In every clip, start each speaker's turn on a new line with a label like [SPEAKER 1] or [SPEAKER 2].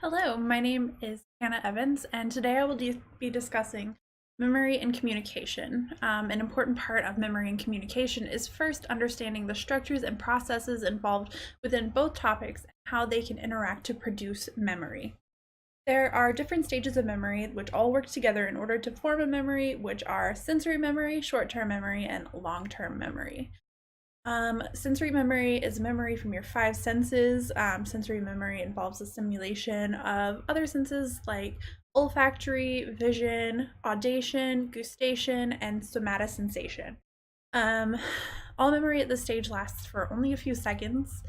[SPEAKER 1] Hello, my name is Hannah Evans, and today I will be discussing memory and communication. An important part of memory and communication is first understanding the structures and processes involved within both topics and how they can interact to produce memory. There are different stages of memory which all work together in order to form a memory, which are sensory memory, short-term memory, and long-term memory. Sensory memory is memory from your five senses. Sensory memory involves the stimulation of other senses like olfactory, vision, audition, gustation, and somatosensation. Um, all memory at this stage lasts for only a few seconds.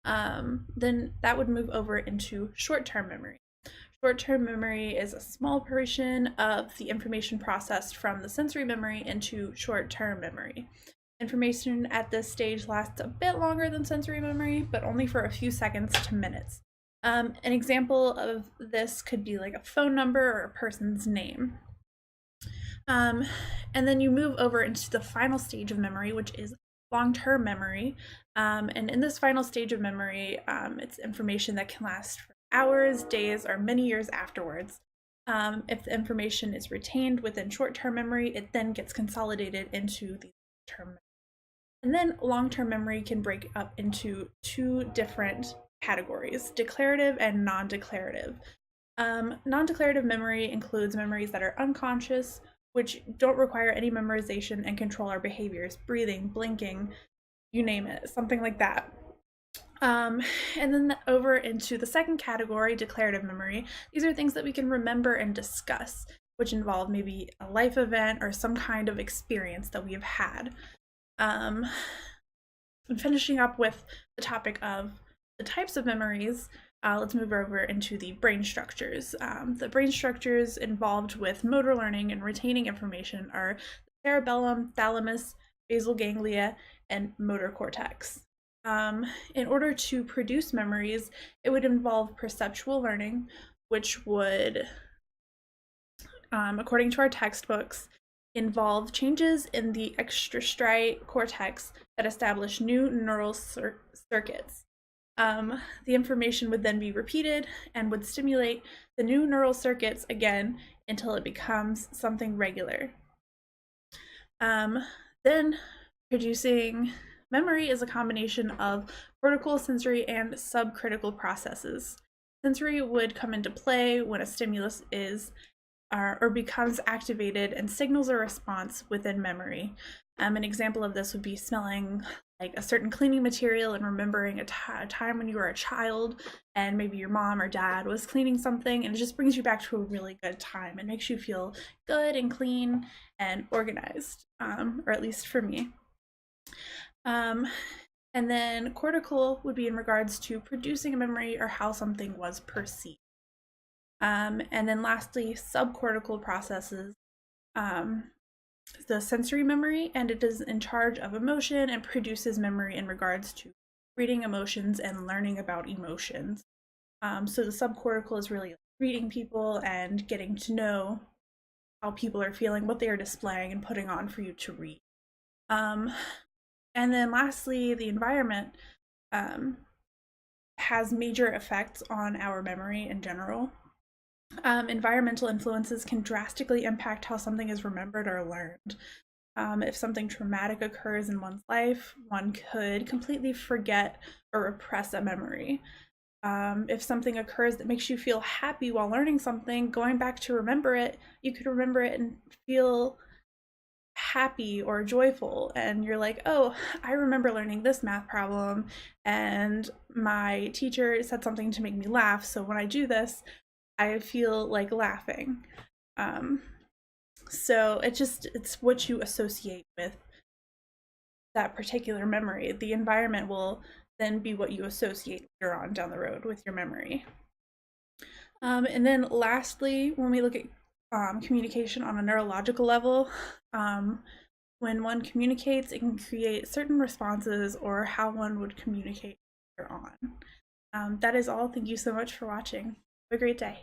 [SPEAKER 1] Then that would move over into short-term memory. Short-term memory is a small portion of the information processed from the sensory memory into short-term memory. Information at this stage lasts a bit longer than sensory memory, but only for a few seconds to minutes. An example of this could be like a phone number or a person's name. And then you move over into the final stage of memory, which is long-term memory. And in this final stage of memory, it's information that can last for hours, days, or many years afterwards. If the information is retained within short-term memory, it then gets consolidated into the long-term memory. And then long-term memory can break up into two different categories, declarative and non-declarative. Non-declarative memory includes memories that are unconscious, which don't require any memorization and control our behaviors, breathing, blinking, you name it, something like that. And then over into the second category, declarative memory. These are things that we can remember and discuss, which involve maybe a life event or some kind of experience that we have had. And finishing up with the topic of the types of memories, let's move over into the brain structures. The brain structures involved with motor learning and retaining information are the cerebellum, thalamus, basal ganglia, and motor cortex. In order to produce memories, it would involve perceptual learning, which would, according to our textbooks, involve changes in the extrastriate cortex that establish new neural circuits. The information would then be repeated and would stimulate the new neural circuits again until it becomes something regular. Then producing memory is a combination of cortical, sensory, and subcritical processes. Sensory would come into play when a stimulus is or becomes activated and signals a response within memory. An example of this would be smelling like a certain cleaning material and remembering a time when you were a child and maybe your mom or dad was cleaning something, and it just brings you back to a really good time. It makes you feel good and clean and organized, or at least for me. And then cortical would be in regards to producing a memory or how something was perceived. And then lastly, subcortical processes the sensory memory, and it is in charge of emotion and produces memory in regards to reading emotions and learning about emotions. So the subcortical is really reading people and getting to know how people are feeling, what they are displaying and putting on for you to read. And then lastly, the environment has major effects on our memory in general. Environmental influences can drastically impact how something is remembered or learned. If something traumatic occurs in one's life, one could completely forget or repress a memory. If something occurs that makes you feel happy while learning something, going back to remember it, you could remember it and feel happy or joyful, and you're like, oh, I remember learning this math problem and my teacher said something to make me laugh, so when I do this I feel like laughing. So it's what you associate with that particular memory. The environment will then be what you associate later on down the road with your memory. And then lastly, when we look at communication on a neurological level, when one communicates, it can create certain responses or how one would communicate later on. That is all. Thank you so much for watching. Have a great day.